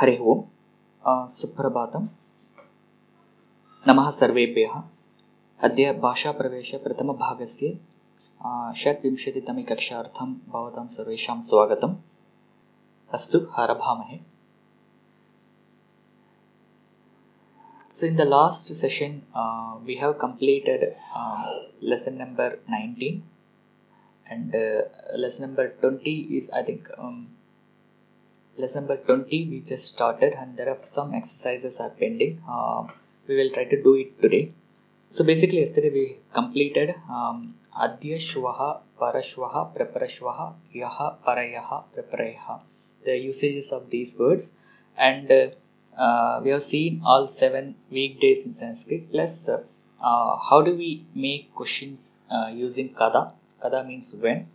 हरिः ओम् सुप्रभातं नमः सर्वेभ्यः। अद्य भाषाप्रवेशप्रथमभागस्य षड्विंशतितमे कक्षार्थं भवतां सर्वेषां स्वागतम्। अस्तु आरभामहे। So in the last session we have completed lesson number 19 and lesson number 20 is lesson number 20 we just started, and there are some exercises are pending. We will try to do it today. So basically yesterday we completed adya shvaha parashvaha praparashvaha yaha parayaha praparayaha, the usages of these words, and we have seen all 7 weekdays in Sanskrit, plus how do we make questions using kada. Kada means when,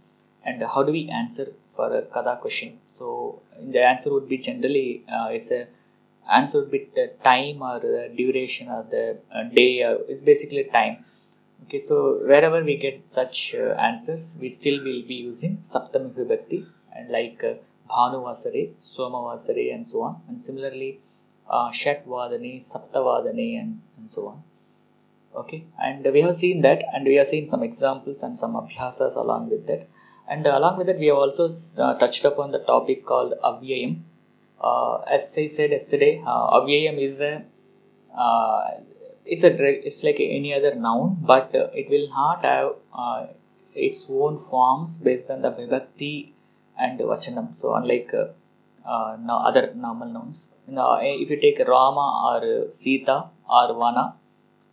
and how do we answer for a kada question. So the answer would be generally answer would be the time or the duration or the day, or it's basically time. Okay, so wherever we get such answers, we still will be using Saptami Vibhakti, and like Bhanuvasare, Somavasare and so on, and similarly Shatvadane, Saptavadane and so on. Okay, and we have seen that, and we have seen some examples and some abhyasas along with that, and along with that we have also touched upon the topic called Avyayam. As I said yesterday, Avyayam is it's like any other noun, but it will not have its own forms based on the Vibhakti and Vachanam. So unlike other normal nouns, if you take Rama or Sita or Vana,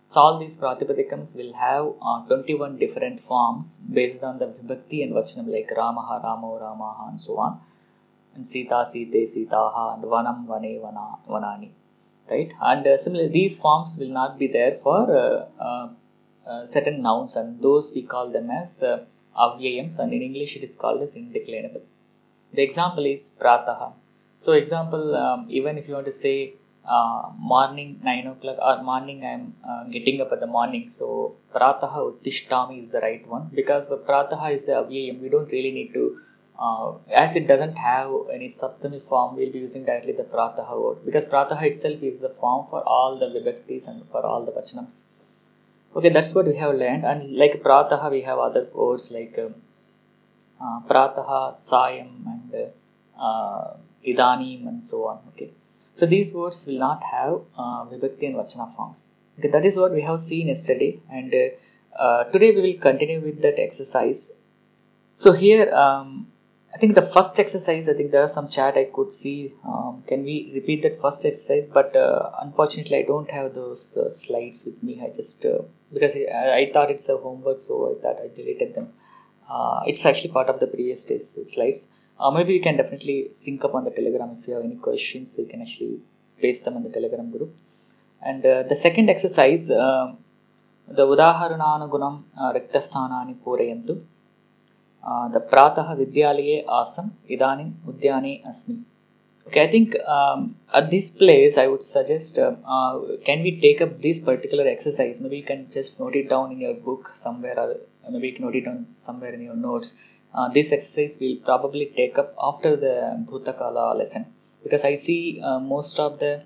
so all these Pratipadikams will have 21 different forms based on the Vibhakti and Vachanam, like Ramaha, Ramo, Ramaha and so on, and Sita, Site, Sitaha, and Vanam, Vane, Vanani, right? And similarly these forms will not be there for certain nouns, and those we call them as Avyayams, and in English it is called as indeclinable. The example is Prataha. So example, even if you want to say morning 9 o'clock or morning I am getting up at the morning, so Prataha Uttishtami is the right one, because Prataha is a Avyayam. We don't really need to as it doesn't have any Saptami form, we will be using directly the Prataha word, because Prataha itself is the form for all the Vibhaktis and for all the Vachanams. Okay, that's what we have learned. And like Prataha we have other words like Prataha, Sayam and Idanim and so on. Okay, so these words will not have Vibhakti and Vachana forms. Okay, that is what we have seen yesterday, and today we will continue with that exercise. So here I think the first exercise, I think there are some chat I could see. Can we repeat that first exercise? But unfortunately I don't have those slides with me. I just because I thought it's a homework, so I thought I deleted them. It's actually part of the previous day's slides. Maybe you can definitely sync up on the Telegram. If you have any questions, you can actually paste them on the Telegram group. And the second exercise, the Udaharananugunam Riktasthanani Purayantu. The Prataha Vidyalaye Asam Idanim Udyane Asmi. Okay, I think at this place I would suggest, can we take up this particular exercise? Maybe you can just note it down in your book somewhere, or maybe you can note it down somewhere in your notes. This exercise will probably take up after the Bhutakala lesson, because I see most of the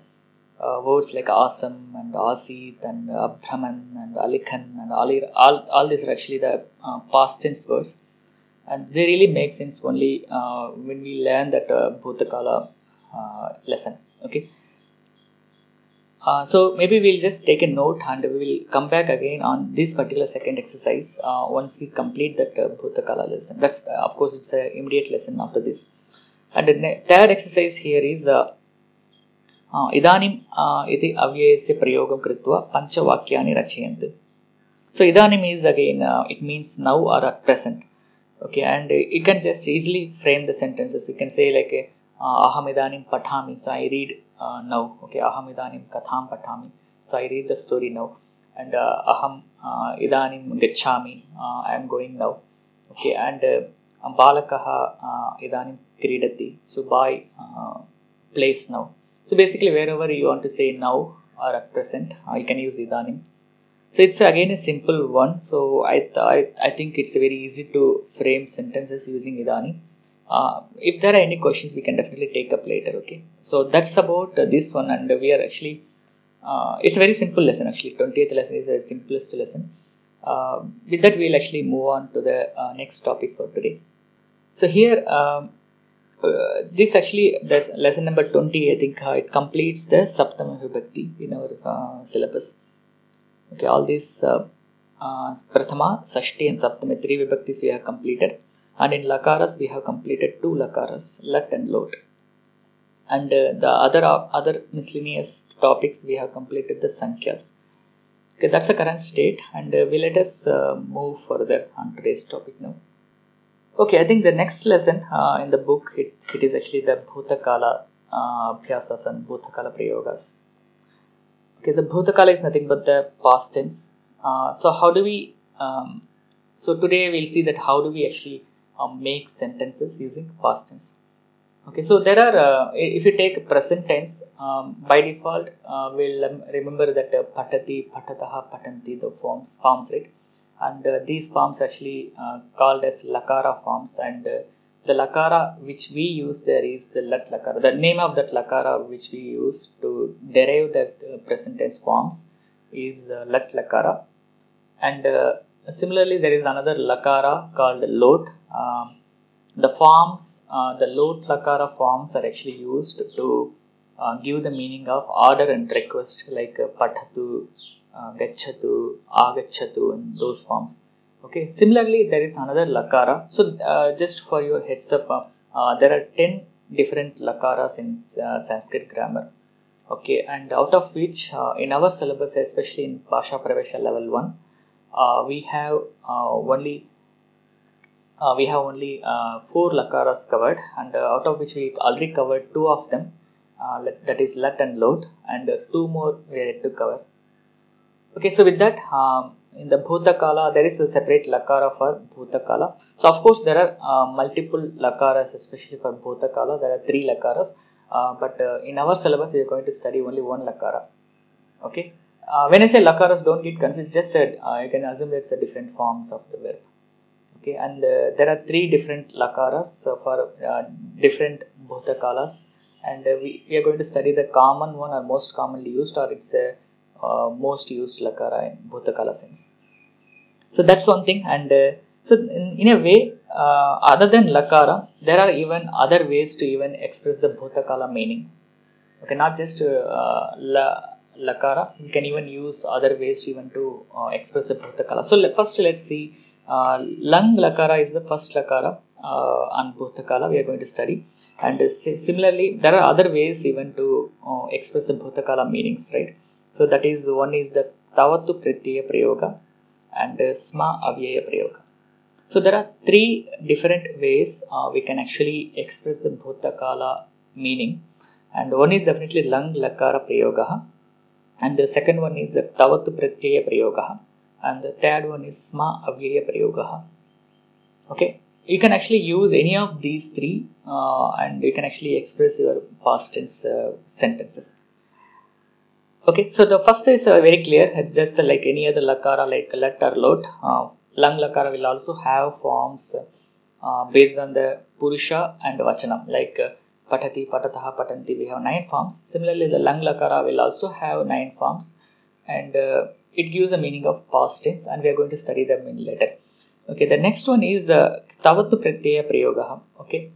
words like Asam and Asit and Abhraman and Alikhan and all these are actually the past tense words, and they really make sense only when we learn that Bhutakala lesson. Okay, so maybe we'll just take a note, and we will come back again on this particular second exercise once we complete that Bhutakala lesson. That's of course it's an immediate lesson after this. And the third exercise here is Idanim iti avyayasya prayogam kritva pancha vakyani rachayantu. So Idanim is again it means now or at present. Okay, and you can just easily frame the sentences. You can say like Aham idanim pathami, so I read now. Okay, Aham idanim katham pathami, so I read the story now. And Aham idanim gacchami, I am going now. Okay, and Balakaha idanim kridati, so boy plays now. So basically wherever you want to say now or at present, you can use idanim. So it's again a simple one. So I think it's very easy to frame sentences using Idani. If there are any questions, we can definitely take up later. Okay, so that's about this one, and we are actually it's a very simple lesson actually. 20th lesson is the simplest lesson. With that, we'll actually move on to the next topic for today. So here, this actually, that's lesson number 20. I think it completes the Saptama Vibhakti in our syllabus. Okay, all these Prathama, Sashti and Saptami, 3 Vibhaktis we have completed. And in Lakaras, we have completed 2 Lakaras, Lat and Lot. And the other miscellaneous topics, we have completed the Sankhyas. Okay, that's the current state, and let us move further on today's topic now. Okay, I think the next lesson in the book, it is actually the Bhutakala Abhyasas and Bhutakala Prayogas. Okay, the Bhutakala is nothing but the past tense. So how do we, so today we'll see that how do we actually make sentences using past tense. Okay, so there are, if you take present tense, by default, we'll remember that patati, patataha, patanti, the forms, right? And these forms actually called as Lakara forms, and the Lakara which we use there is the Lat Lakara. The name of that Lakara which we use to derive that present tense forms is Lat Lakara. And similarly, there is another Lakara called Lot. The forms, the Lot Lakara forms are actually used to give the meaning of order and request, like Pathatu, Gachatu, Agachatu, and those forms. Okay, similarly, there is another Lakara. So, just for your heads up, there are 10 different Lakaras in Sanskrit grammar. Okay, and out of which, in our syllabus, especially in Bhasha Pravesha level 1, we have only 4 Lakaras covered, and out of which we already covered 2 of them, that is Lat and Lot, and 2 more we are yet to cover. Okay, so with that, in the Bhutakala, there is a separate Lakara for Bhutakala. So of course there are multiple Lakaras, especially for Bhutakala. There are 3 Lakaras, but in our syllabus we are going to study only 1 Lakara. Okay, when I say Lakaras, don't get confused. Just you can assume that it's a different forms of the verb. Okay, and there are 3 different Lakaras for different Bhutakalas, and we are going to study the common one or most commonly used, or it's a most used Lakara in Bhutakala sense. So that's one thing, and so in a way, other than Lakara, there are even other ways to even express the Bhutakala meaning. Okay, not just Lakara, you can even use other ways even to express the Bhutakala. So first let's see, Lang Lakara is the first Lakara on Bhutakala we are going to study, and similarly there are other ways even to express the Bhutakala meanings, right? So that is, one is the Tavatu Pratyaya Prayoga and Sma Avyaya Prayoga. So there are 3 different ways we can actually express the Bhutakala meaning, and one is definitely Lang Lakara Prayoga, and the second one is the Tavatu Pratyaya Prayoga, and the third one is Sma Avyaya Prayoga. Okay, you can actually use any of these 3 and you can actually express your past tense sentences. Okay, so the first is very clear. It's just like any other Lakara, like Lat or Lot. Lang Lakara will also have forms based on the Purusha and Vachanam, like Patati, Patataha, Patanti. We have 9 forms. Similarly, the Lang Lakara will also have 9 forms, and it gives a meaning of past tense, and we are going to study them in later. Okay, the next one is Tavatu Pratyaya Prayoga. Okay.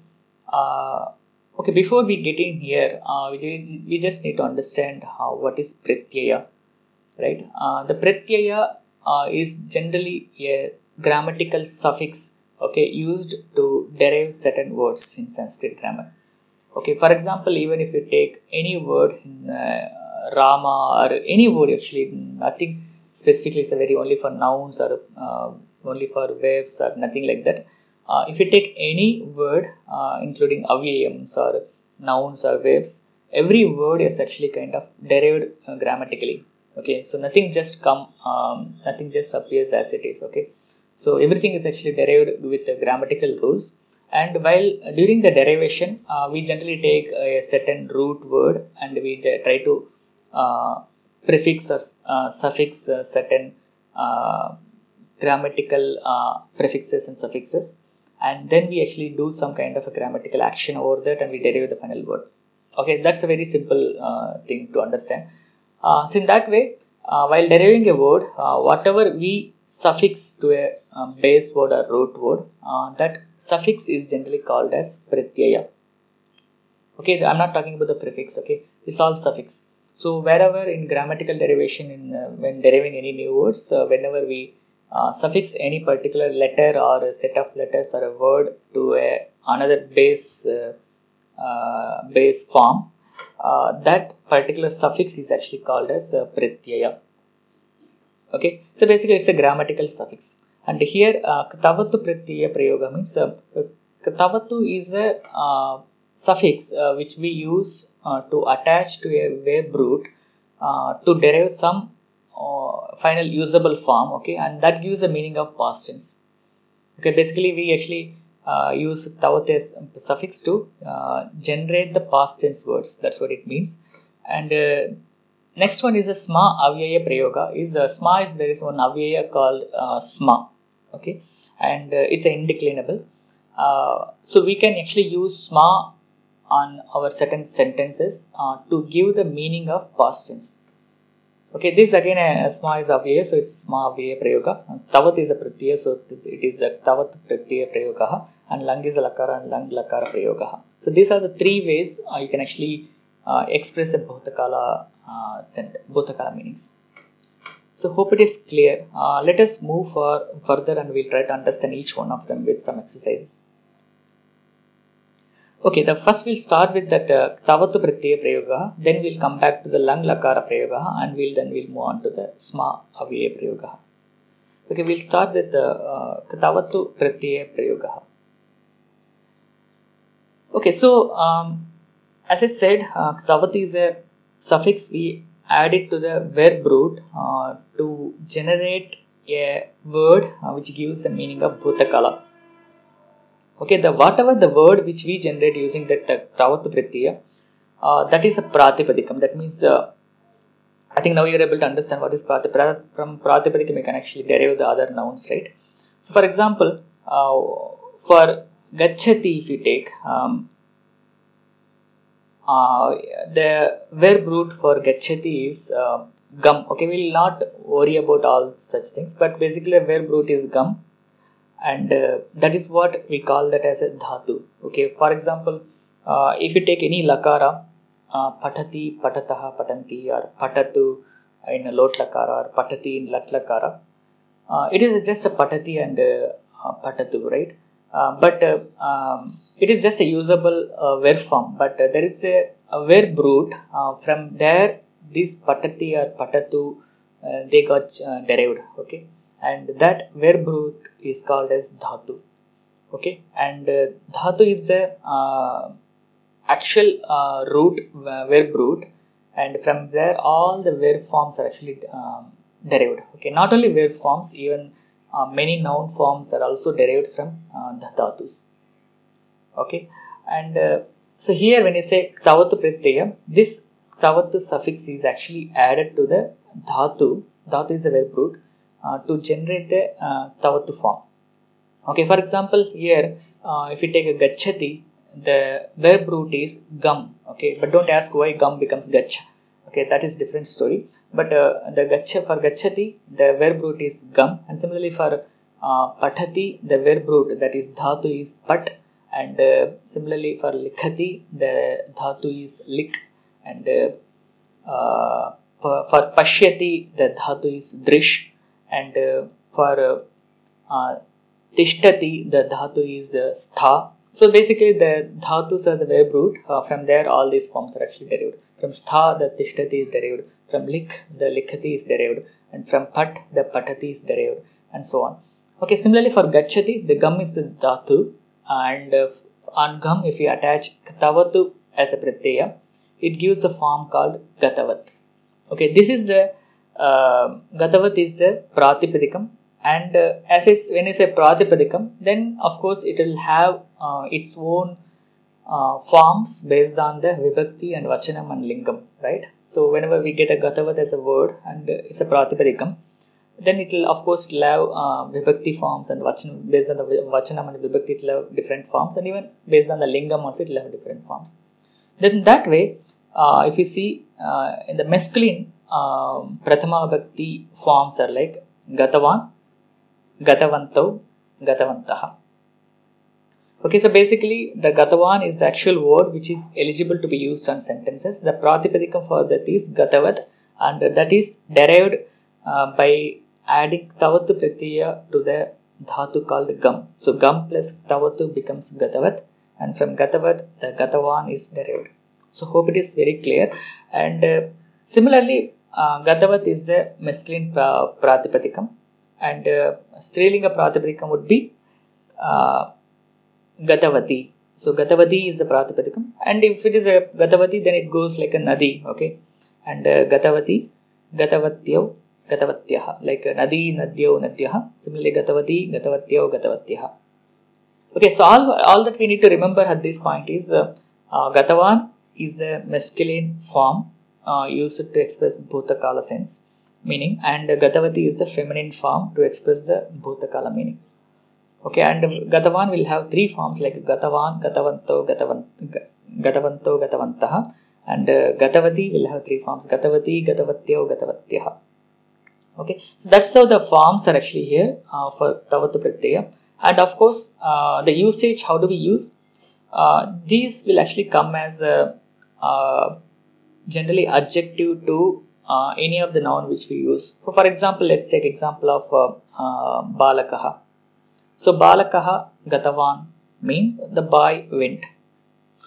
Okay, before we get in here, we just need to understand what is Pratyaya, right? The Pratyaya is generally a grammatical suffix, okay, used to derive certain words in Sanskrit grammar. Okay, for example, even if you take any word in Rama, or any word actually, nothing specifically is very only for nouns or only for verbs or nothing like that. If you take any word, including avyayams or nouns or verbs, every word is actually kind of derived grammatically. Okay, so nothing just appears as it is. Okay, so everything is actually derived with the grammatical rules. And while during the derivation, we generally take a certain root word and we try to prefix or suffix certain grammatical prefixes and suffixes. and then we actually do some kind of a grammatical action over that and we derive the final word. Okay, that's a very simple thing to understand. So in that way, while deriving a word, whatever we suffix to a base word or root word, that suffix is generally called as pratyaya. Okay, I'm not talking about the prefix. Okay, it's all suffix. So wherever in grammatical derivation, when deriving any new words, whenever we suffix any particular letter or a set of letters or a word to another base form, that particular suffix is actually called as pratyaya. Okay, so basically it's a grammatical suffix. And here Ktavatu pratyaya prayoga means Ktavatu is a suffix which we use to attach to a verb root to derive some final usable form. Okay, and that gives a meaning of past tense. Okay, basically we actually use Ktavatu as suffix to generate the past tense words. That's what it means. And next one is a sma avyaya prayoga. There is one avyaya called sma. Okay, and it's indeclinable. So we can actually use sma on our certain sentences to give the meaning of past tense. Okay, this again sma is avyaya, so it's sma avyaya prayoga. Tavat is a pratyaya, so it is a tavat pratyaya prayoga, and lang is a lakara and lang lakara prayoga. So these are the three ways you can actually express a bhutakala meanings. So hope it is clear. Let us move further and we'll try to understand each one of them with some exercises. Okay, the first we'll start with that Ktavatu pratyaya prayoga, then we'll come back to the lang lakara prayoga, and we'll move on to the sma avyaya prayoga. Okay, we'll start with the Ktavatu pratyaya prayoga. Okay, so as I said, Ktavatu is a suffix we add it to the verb root to generate a word which gives the meaning of bhutakala. Okay, whatever the word which we generate using that Ktavatu pratyaya, that is a pratipadikam. That means I think now you are able to understand what is pratipadikam. From pratipadikam you can actually derive the other nouns, right? So for example, for gacchati, if you take the verb root for gacchati is gum. Okay, we will not worry about all such things, but basically the verb root is gum, and that is what we call that as a dhatu. Okay, for example, if you take any lakara, patati, patataha, patanti, or patatu in a lot lakara, or patati in lat lakara, it is just a patati and patatu, right? But it is just a usable verb form, but there is a verb root. From there, this patati or patatu they got derived. Okay, and that verb root is called as dhatu. Okay, and dhatu is a actual root, verb root, and from there all the verb forms are actually derived. Okay, not only verb forms, even many noun forms are also derived from the dhatus. Okay, and so here when you say Ktavatu pratyaya, this Ktavatu suffix is actually added to the dhatu. Dhatu is a verb root to generate the Ktavatu form. Okay, for example, here if you take a gacchati, the verb root is gum. Okay, but don't ask why gum becomes gach. Okay, that is different story. But for gacchati, the verb root is gum, and similarly for patati, the verb root, that is dhatu, is pat, and similarly for likhati, the dhatu is lik, and for pashyati, the dhatu is drish, and for tishtati, the dhatu is stha. So basically the dhatus are the verb root. From there all these forms are actually derived. From stha, the tishtati is derived. From lik, the likhati is derived. And from pat, the patati is derived. And so on. Okay, similarly for gacchati, the gum is the dhatu. And on gum, if you attach Ktavatu as a pratyaya, it gives a form called gatavat. Okay, this is the gatavat is the pratipadikam. And when I say pratipadikam, then of course it will have its own forms based on the vibhakti and vachanam and lingam, right? So whenever we get a gatavat as a word and it's a pratipadikam, then it will, of course, it will have vibhakti forms, and vachanam, based on the vachanam and vibhakti, it will have different forms, and even based on the lingam also it will have different forms. Then that way, if you see in the masculine, prathama vibhakti forms are like gatavan, gatavantau, gatavantaha. Okay, so basically the gatavan is the actual word which is eligible to be used on sentences. The pratipadikam for that is gatavat, and that is derived by adding tavatu pratyaya to the dhatu called gam. So gam plus tavatu becomes gatavat, and from gatavat the gatavan is derived. So hope it is very clear. And similarly, gatavat is a masculine pratipadikam, and strilinga pratipadikam would be gatavati. So gatavati is a pratipadikam, and if it is a gatavati, then it goes like a nadi. Okay, and gatavati, gatavatyau, gatavatyaha, like nadi, nadyau, nadyaha. Similarly, gatavati, gatavatyau, gatavatyaha. Okay, so all that we need to remember at this point is gatavan is a masculine form used to express bhutakala sense meaning, and gatavati is a feminine form to express the bhutakala meaning. Okay, and gatavan will have three forms like gatavan, gatavanto, gatavanto, gatavantaha, and gatavati will have three forms: gatavati, gatavatyau, gatavatyaha. Okay, so that's how the forms are actually here for tavatu pratyaya. And of course, the usage, how do we use? These will actually come as generally adjective to any of the noun which we use. So for example, let's take example of balakaha. So balakaha gatavan means the boy went.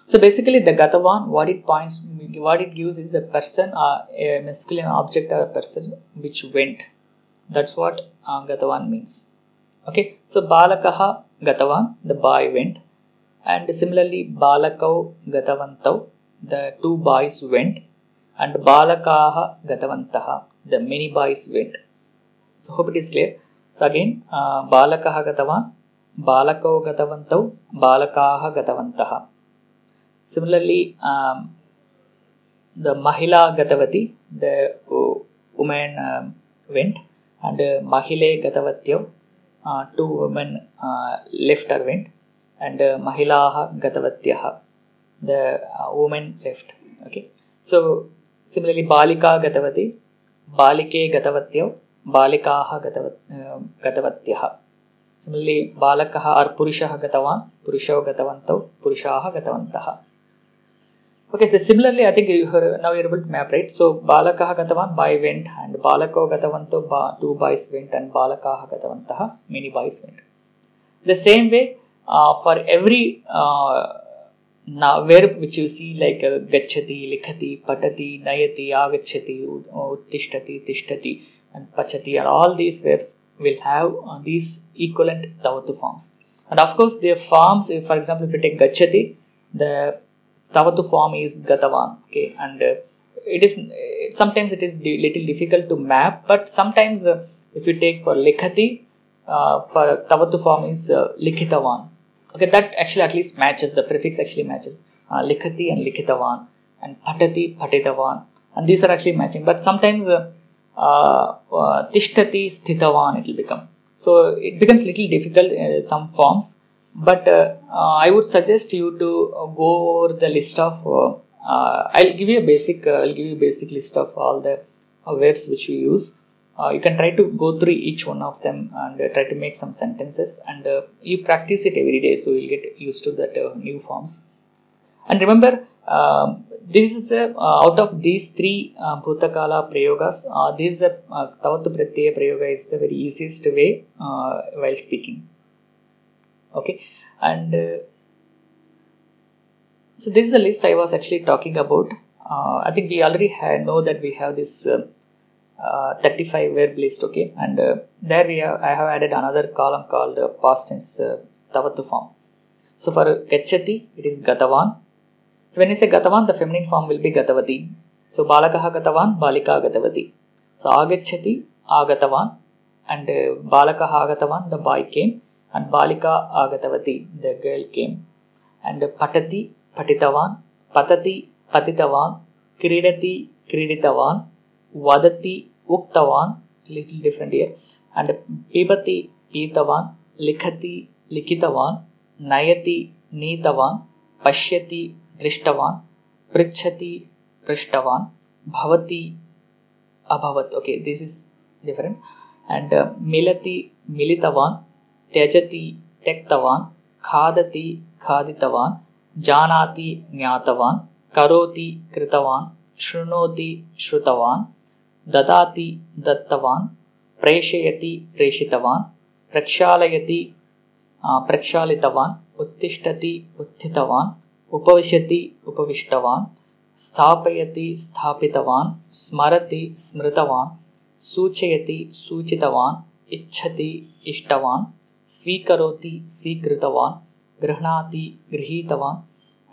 So basically the gatavan, what it gives is a person, a masculine object or a person which went. That's what gatavan means. Okay, so balakaha gatavan, the boy went, and similarly balakau gatavantau, the two boys went, and balakaha gatavantaha, the many boys went. So hope it is clear. So again, balakaha gatavan, balakau gatavantau, balakaha gatavantaha. Similarly, the mahila gatavati, the woman went, and mahile gatavatyau, two women left or went, and mahilaha gatavatyaha, the woman left. Okay, so similarly balika gatavati, balike gatavatyau, balikaha gatavatyaha. Similarly, balakaha or purushaha gatavan, purushau gatavantau, purushaha gatavantaha. Okay, so similarly, I think now you're able to map, right? So balakaha gatavan, boy went, and balakau gatavantau, two boys went, and balakaha gatavantaha, many boys went. The same way, for every verb which you see like gachati, likhati, patati, nayati, agachati, uttishtati, tishtati, and pachati, and all these verbs will have these equivalent tavatu forms. And of course, their forms, for example, if you take gachati, the tavatu form is gatavan. Okay, and sometimes it is little difficult to map, but sometimes if you take for likhati, for tavatu form is likhitavan. Okay, that actually at least matches, the prefix actually matches likhati and likhitavan, and patati, patitavan, and these are actually matching. But sometimes tishtati, sthitavan it will become. So it becomes little difficult some forms. But I would suggest you to go over the list of. I'll give you a basic list of all the verbs which we use. You can try to go through each one of them and try to make some sentences, and you practice it every day, so you'll get used to that new forms. And remember, this is out of these three bhutakala prayogas, this is tavatu pratyaya prayoga is the very easiest way while speaking. Okay, and so this is the list I was actually talking about. I think we already know that we have this 35 verb list. Okay, and there I have added another column called past tense tavatu form. So for gachati, it is gatavan. So when you say gatavan, the feminine form will be gatavati. So balakaha gatavan, balika gatavati. So agachati, agatavan, and balakaha agatavan, the boy came, and balika agatavati, the girl came, and patati, patitavan, patati, patitavan, kridati, kriditavan, vadati, uktavan, little different here. And pibati pitavan, likhati likitavan, nayati neetavan, pashyati drishtavan, prichhati prishtavan, bhavati abhavat. Okay, this is different. And milati militavan, त्यजति त्यक्तवान्, खादति खादितवान्, जानाति ज्ञातवान्, करोति कृतवान्, शृणोति श्रुतवान्, ददाति दत्तवान्, प्रेषयति प्रेषितवान्, प्रक्षालयति प्रक्षालितवान्, उत्तिष्ठति उत्थितवान्, उपविशति उपविष्टवान्, स्थापयति स्थापितवान्, स्मरति स्मृतवान्, सूचयति सूचितवान्, इच्छति इष्टवान्, स्वीकरोति स्वीकृतवान्, गृह्णाति गृहीतवान्,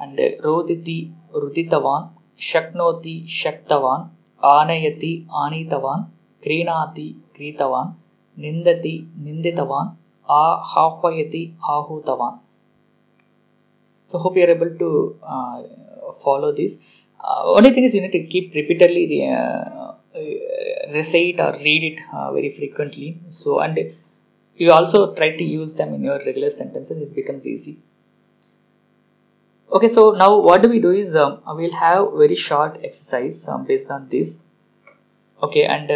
and रोदिति रुदितवान्, शक्नोति शक्तवान्, आनयति आनीतवान्, क्रीणाति क्रीतवान्, निन्दति निन्दितवान्, आह्वयति आहूतवान्. So hope you are able to follow this. Only thing is you need to keep repeatedly recite or read it very frequently. So, and you also try to use them in your regular sentences, it becomes easy. Okay, so now what do we do is we'll have very short exercise based on this. Okay, and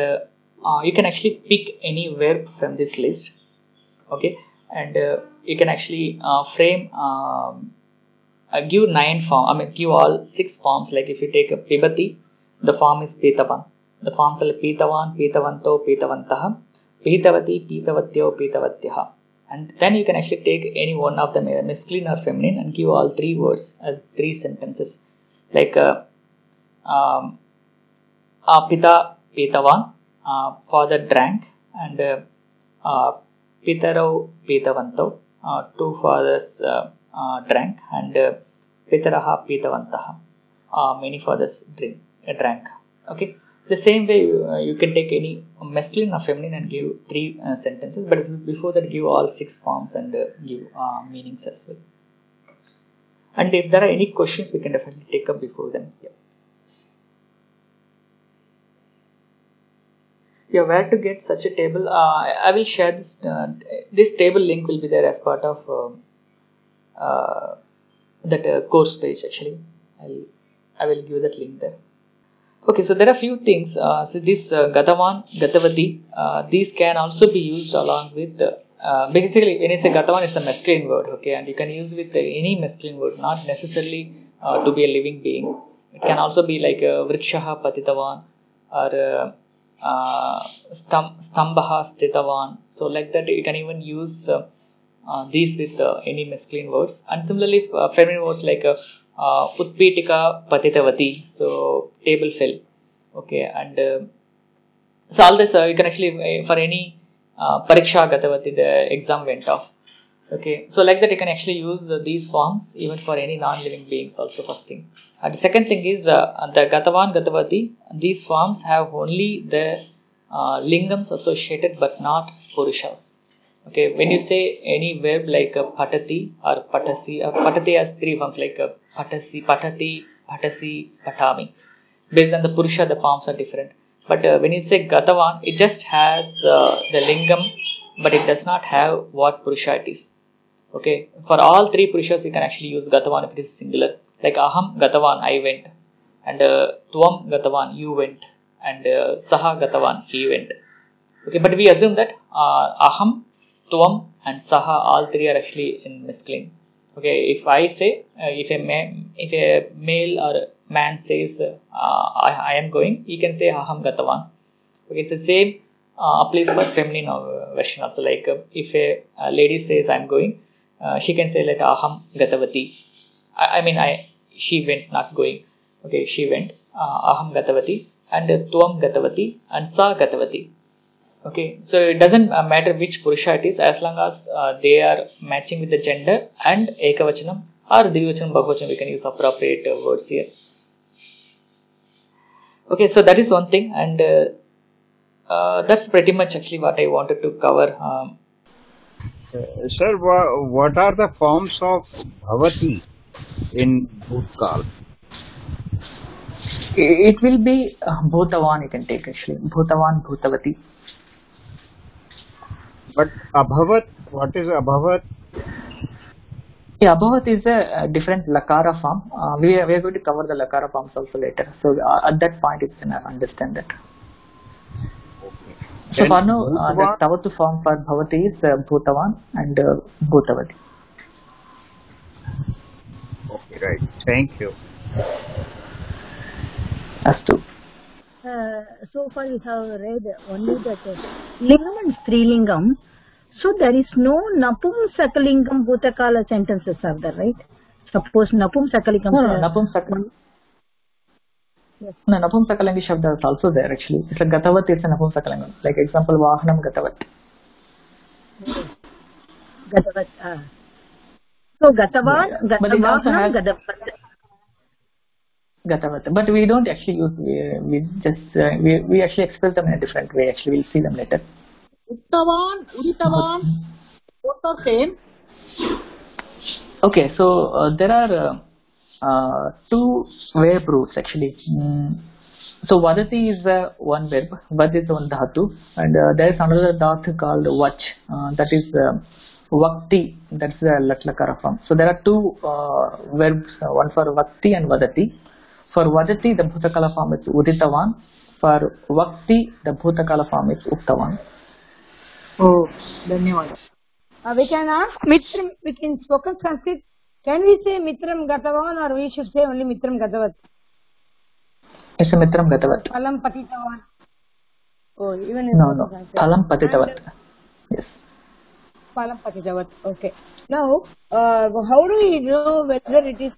you can actually pick any verb from this list. Okay, and you can actually frame give 9 form. Give all 6 forms. Like if you take a pibati, the form is pitavan. The forms are pitavan, pitavanto, pitavantaha, pitavati, pitavatyo, pitavatyaha. And then you can actually take any one of them, masculine or feminine, and give all 3 words, 3 sentences. Like pita pitavan, father drank, and pitaro pitavanto, 2 fathers drank, and pitaraha pitavantaha, many fathers drank. Okay, the same way you can take any masculine or feminine and give 3 sentences, but before that give all 6 forms and give meanings as well. And if there are any questions, we can definitely take up before them. Yeah, where to get such a table? I will share this. This table link will be there as part of that course page. Actually, I will give that link there. Okay, so there are few things. So this Gatavan, Gatavati, these can also be used along with basically when you say Gatavan, it's a masculine word. Okay, and you can use with any masculine word, not necessarily to be a living being. It can also be like Vrikshaha Patitavan or Stambhaha Stitavan. So like that, you can even use these with any masculine words. And similarly, feminine words like Utpitika Patitavati, so table fell. Okay, and so all this you can actually for any Pariksha Gatavati, the exam went off. Okay, so like that you can actually use these forms even for any non-living beings also, first thing. And the second thing is the Gatavan, Gatavati, these forms have only the lingams associated but not Purushas. Okay, when you say any verb like patati or patasi, patati has 3 forms like patasi, patati, patasi, patami. Based on the Purusha, the forms are different. But when you say Gatavan, it just has the lingam, but it does not have what Purusha it is. Okay, for all 3 Purushas, you can actually use Gatavan if it is singular. Like Aham Gatavan, I went, and Tvam Gatavan, you went, and Saha Gatavan, he went. Okay, but we assume that Aham, Tvam and Saha, all 3 are actually in masculine. Okay, if I say, if a male or man says, I am going, he can say Aham Gatavan. Okay, it's the same applies for feminine version also. Like if a lady says I am going, she can say like Aham Gatavati. She went, not going. Okay, she went. Aham Gatavati and Tvam Gatavati and Sa Gatavati. Okay, so it doesn't matter which Purusha it is, as long as they are matching with the gender and Ekavachanam or Dvivachanam, Bahuvachanam, we can use appropriate words here. Okay, so that is one thing, and that's pretty much actually what I wanted to cover. Sir, what are the forms of Bhavati in Bhutkal? It will be Bhutavan, you can take actually. Bhutavan, Bhutavati. But abhavat, what is abhavat? Yeah, Abhavat is a different Lakara form. We are going to cover the Lakara forms also later. So at that point, you can understand that. Okay. So Then for now, the Bhutvan. Tavatu form for Bhavati is Bhutavan and Bhutavati. Okay, right. Thank you. Astu. So far we have read only that lingam and strilingam. So there is no napumsakalingam bhutakala sentences are there, right? Suppose napumsakalingam. No, Napumsakalinga. Yes. No, Napumsakalinga Shabda is also there actually. It's like Gatavat is a Napumsakalinga. Like example, Vahanam Gatavat. Gatavat. So Gatavan, Yeah. But it also Vahanam, has Gatavat. Gatavat. But we don't actually use, we just, we actually express them in a different way. Actually, we'll see them later. Uttavan, Uditavan, both are same. Okay, so there are two verb roots actually. So Vadati is one verb, Vad is one dhatu, and there is another dhatu called Vach, that is Vakti, that's the Latlakara form. So there are two verbs, one for Vakti and Vadati. For Vadati, the Bhutakala form is Uditavan. For Vakti, the Bhutakala form is Uktavan. Oh, Dhanyavad. We can ask Mitram, we can spoken Sanskrit. Can we say Mitram Gatavan or we should say only Mitram Gatavat? It's a Mitram Gatavat. Palam Patitavan. Oh, even in No. Palam Patitavat. Yes. Palam Patitavat. Okay. Now, how do we know whether it is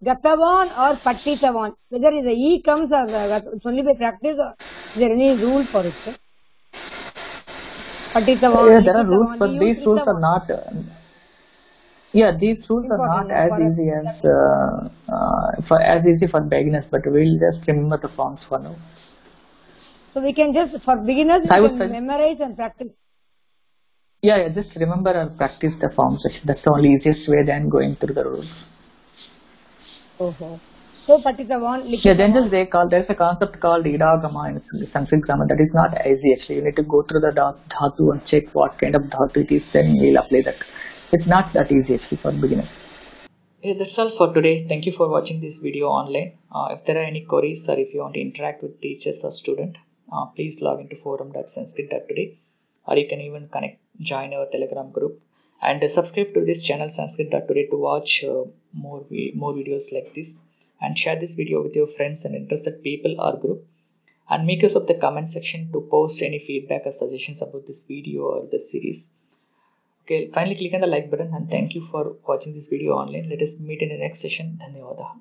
Gatavan or Patitavan? Whether the E comes or it's only by practice or is there any rule for it? Sir? Patitavan. Yeah, there are rules, but these rules are not. These rules are not as easy as for beginners. But we'll just remember the forms for now. So we can just, for beginners, we can memorize and practice. Yeah, just remember and practice the forms. That's the only easiest way than going through the rules. So Patitavan. Yeah, then just there's a concept called Idagama in Sanskrit grammar that is not easy actually. You need to go through the dhatu and check what kind of dhatu it is, then you'll apply that. It's not that easy actually for beginners. Yeah, that's all for today. Thank you for watching this video online. If there are any queries or if you want to interact with teachers or student, please log into forum.sanskrit.today, or you can even join our Telegram group and subscribe to this channel Sanskrit.today to watch more videos like this, and share this video with your friends and interested people or group, and make use of the comment section to post any feedback or suggestions about this video or the series. Okay, finally click on the like button, and thank you for watching this video online. Let us meet in the next session. Dhanyawadaha.